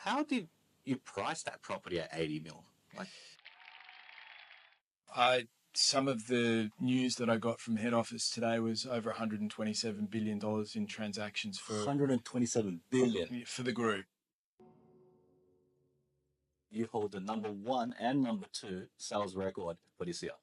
How did you price that property at 80 mil? Like, Some of the news that I got from head office today was over $127 billion in transactions for 127 billion. for the group. You hold the number 1 and number 2 sales record for this year.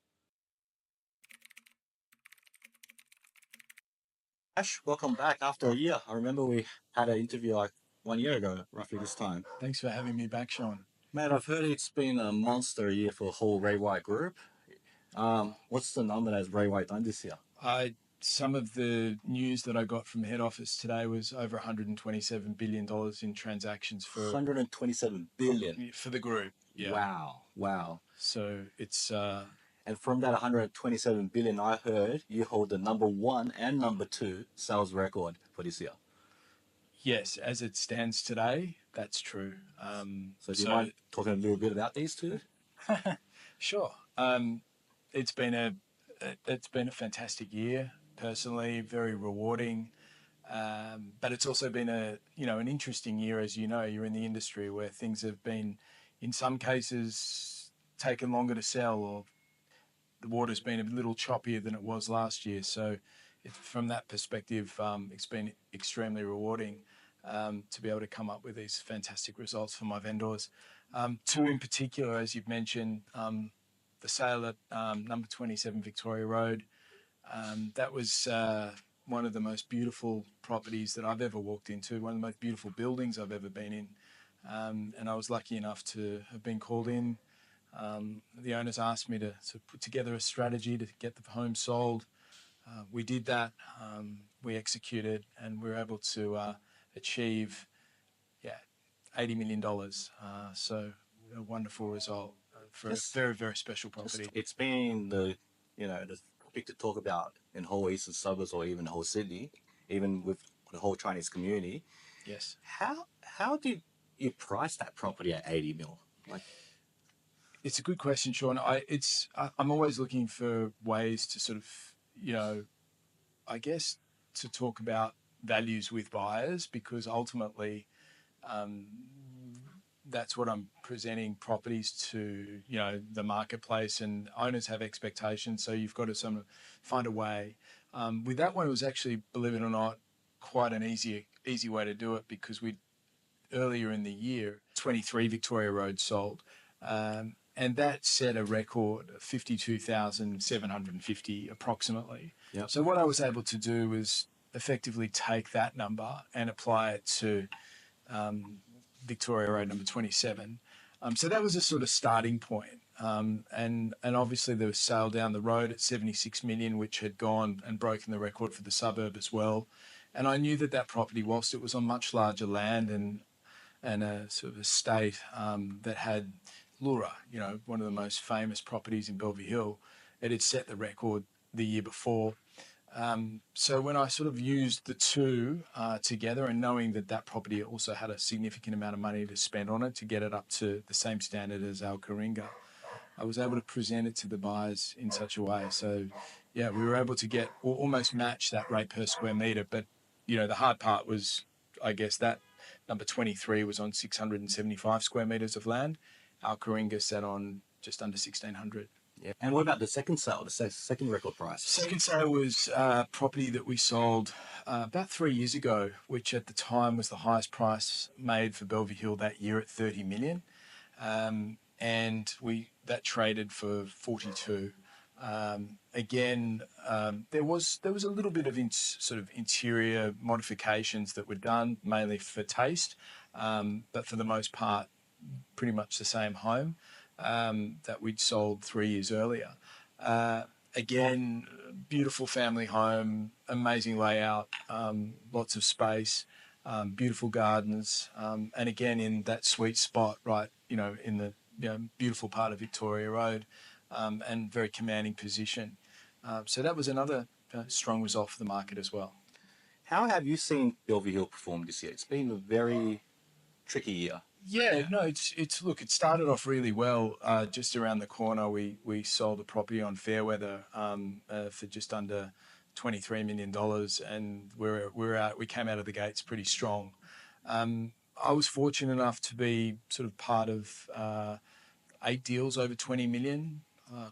Ash, welcome back after a year. I remember we had an interview like 1 year ago, roughly this time. Thanks for having me back, Sean. Man, I've heard it's been a monster year for the whole Ray White group. What's the number that has Ray White done this year? Some of the news that I got from head office today was over $127 billion in transactions for 127 billion for the group. Yeah. Wow. So it's And from that 127 billion, I heard you hold the number 1 and number 2 sales record for this year. yes, as it stands today, that's true. So do you mind talking a little bit about these two? Sure. It's been a fantastic year. Personally, very rewarding. But it's also been an interesting year, as you know. You're in the industry where things have been, in some cases, taken longer to sell, or the water's been a little choppier than it was last year. So, from that perspective, it's been extremely rewarding to be able to come up with these fantastic results for my vendors. Two in particular, as you've mentioned, the sale at number 27 Victoria Road. That was one of the most beautiful properties that I've ever walked into, one of the most beautiful buildings I've ever been in. And I was lucky enough to have been called in. The owners asked me to put together a strategy to get the home sold. We did that. We executed, and we were able to achieve $80 million. So a wonderful result for a very, very special property. It's been the topic to talk about in whole eastern suburbs or even whole Sydney, even with the whole Chinese community. Yes. How did you price that property at 80 mil? It's a good question, Sean. I'm always looking for ways to sort of, I guess, to talk about values with buyers, because ultimately that's what I'm presenting properties to, the marketplace, and owners have expectations. So you've got to sort of find a way. With that one, it was actually, believe it or not, quite an easy way to do it, because earlier in the year, 23 Victoria Road sold. And that set a record of 52,750 approximately. Yep. So what I was able to do was effectively take that number and apply it to Victoria Road number 27. So that was a sort of starting point. And obviously there was sale down the road at 76 million, which had gone and broken the record for the suburb as well. And I knew that property, whilst it was on much larger land and a sort of estate that had Lura, one of the most famous properties in Bellevue Hill, it had set the record the year before. So when I sort of used the two together, and knowing that property also had a significant amount of money to spend on it to get it up to the same standard as Al Coringa, I was able to present it to the buyers in such a way. So, we were able to get almost match that rate per square metre. But, the hard part was, I guess, that number 23 was on 675 square metres of land. Al Coringa sat on just under 1,600. Yeah. And what about the second sale, the second record price? Second sale was a property that we sold about 3 years ago, which at the time was the highest price made for Bellevue Hill that year at 30 million. And that traded for 42. Again, there was a little bit of sort of interior modifications that were done, mainly for taste, but for the most part, pretty much the same home that we'd sold 3 years earlier. Again, beautiful family home, amazing layout, lots of space, beautiful gardens, and again in that sweet spot, right, in the beautiful part of Victoria Road, and very commanding position. So that was another strong result for the market as well. How have you seen Bellevue Hill perform this year? It's been a very tricky year. Yeah, no, it started off really well. Just around the corner, we sold a property on Fairweather for just under $23 million, and we came out of the gates pretty strong. I was fortunate enough to be sort of part of 8 deals over 20 million.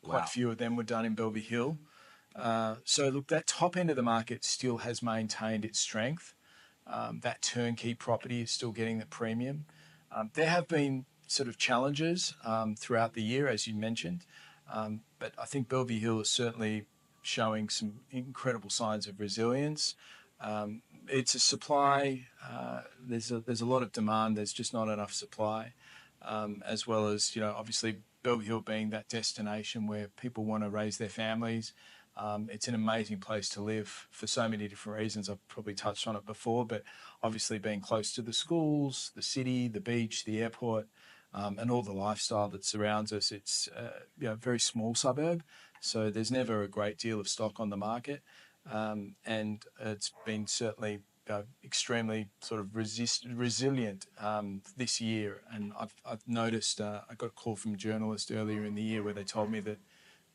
Quite a few of them were done in Bellevue Hill. So look, that top end of the market still has maintained its strength. That turnkey property is still getting the premium. There have been sort of challenges throughout the year, as you mentioned, but I think Bellevue Hill is certainly showing some incredible signs of resilience. It's a supply. There's a lot of demand. There's just not enough supply, as well as, obviously Bellevue Hill being that destination where people want to raise their families. It's an amazing place to live for so many different reasons. I've probably touched on it before, but obviously being close to the schools, the city, the beach, the airport, and all the lifestyle that surrounds us. It's a very small suburb, so there's never a great deal of stock on the market, and it's been certainly extremely sort of resilient this year. And I've noticed, I got a call from a journalist earlier in the year where they told me that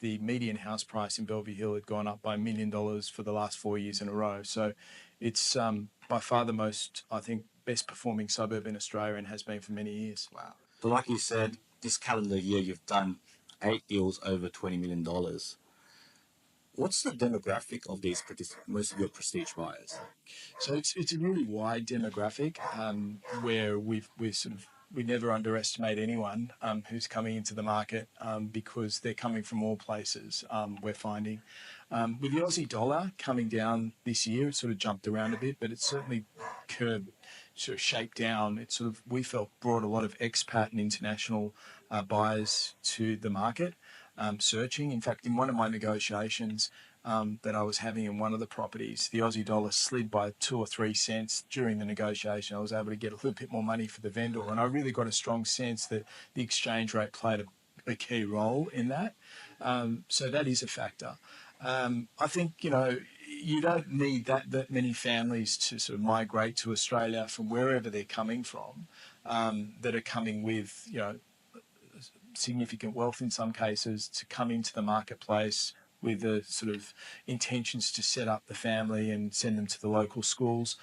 the median house price in Bellevue Hill had gone up by $1 million for the last 4 years in a row. So it's by far the most, I think, best performing suburb in Australia, and has been for many years. Wow. So like you said, this calendar year you've done 8 deals over $20 million. What's the demographic of these most of your prestige buyers? So it's a really wide demographic, where we never underestimate anyone who's coming into the market, because they're coming from all places. We're finding with the Aussie dollar coming down this year, it sort of jumped around a bit, but it's certainly sort of shaped down. It sort of, we felt, brought a lot of expat and international buyers to the market, searching. In fact, in one of my negotiations that I was having in one of the properties, the Aussie dollar slid by 2 or 3 cents during the negotiation. I was able to get a little bit more money for the vendor, and I really got a strong sense that the exchange rate played a key role in that. So that is a factor. I think, you don't need that many families to sort of migrate to Australia from wherever they're coming from, that are coming with, significant wealth in some cases, to come into the marketplace with the sort of intentions to set up the family and send them to the local schools,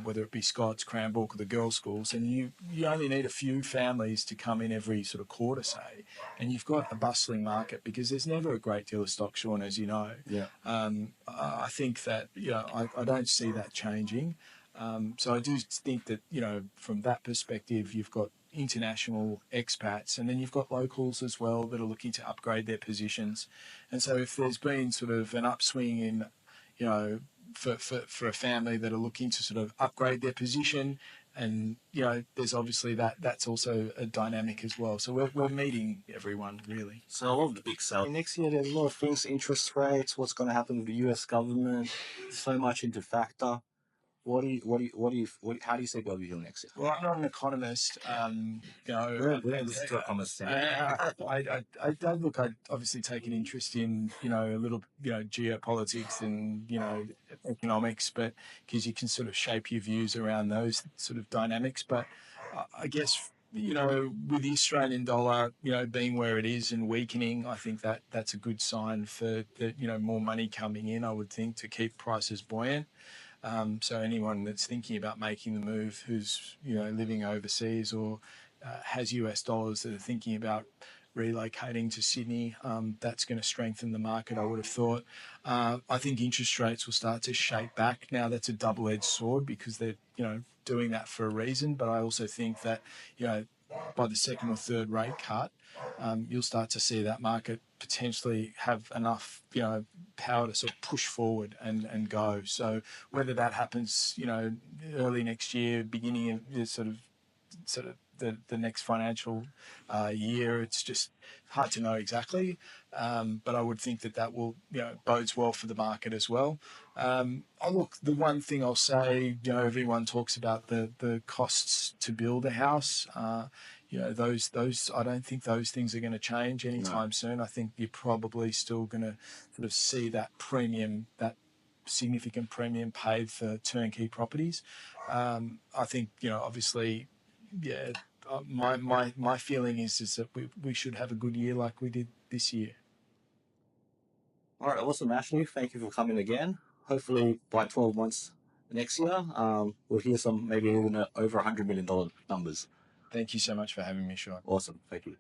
whether it be Scots, Cranbrook, or the girls' schools. And you only need a few families to come in every sort of quarter, say, and you've got a bustling market, because there's never a great deal of stock, Sean, as you know. Yeah. I think that, I don't see that changing. So I do think that, from that perspective, you've got international expats, and then you've got locals as well that are looking to upgrade their positions. And so if there's been sort of an upswing in, for a family that are looking to sort of upgrade their position, and, there's obviously that's also a dynamic as well. So we're meeting everyone, really. So a lot of the big sales next year, there's a lot of things: interest rates, what's going to happen with the US government, so much into factor. How do you say Bellevue Hill next year? Well, I'm not an economist. We're in this economist. I don't look. I obviously take an interest in, a little, geopolitics and, economics, but because you can sort of shape your views around those sort of dynamics. But I guess, with the Australian dollar, being where it is and weakening, I think that's a good sign for the, more money coming in, I would think, to keep prices buoyant. So anyone that's thinking about making the move, who's, living overseas or has US dollars, that are thinking about relocating to Sydney, that's going to strengthen the market, I would have thought. I think interest rates will start to shape back. Now, that's a double-edged sword, because they're, doing that for a reason. But I also think that, by the second or third rate cut, you'll start to see that market potentially have enough, power to sort of push forward and go. So whether that happens, early next year, beginning of the sort of the next financial year, it's just hard to know exactly. But I would think that will, bodes well for the market as well. Look, the one thing I'll say, everyone talks about the costs to build a house. Those I don't think those things are going to change anytime soon. I think you're probably still going to sort of see that premium, that significant premium paid for turnkey properties. I think, obviously, my feeling is that we should have a good year like we did this year. All right, awesome, Ashley. Thank you for coming again. Hopefully by 12 months next year, we'll hear some maybe even over $100 million numbers. Thank you so much for having me, Sean. Awesome. Thank you.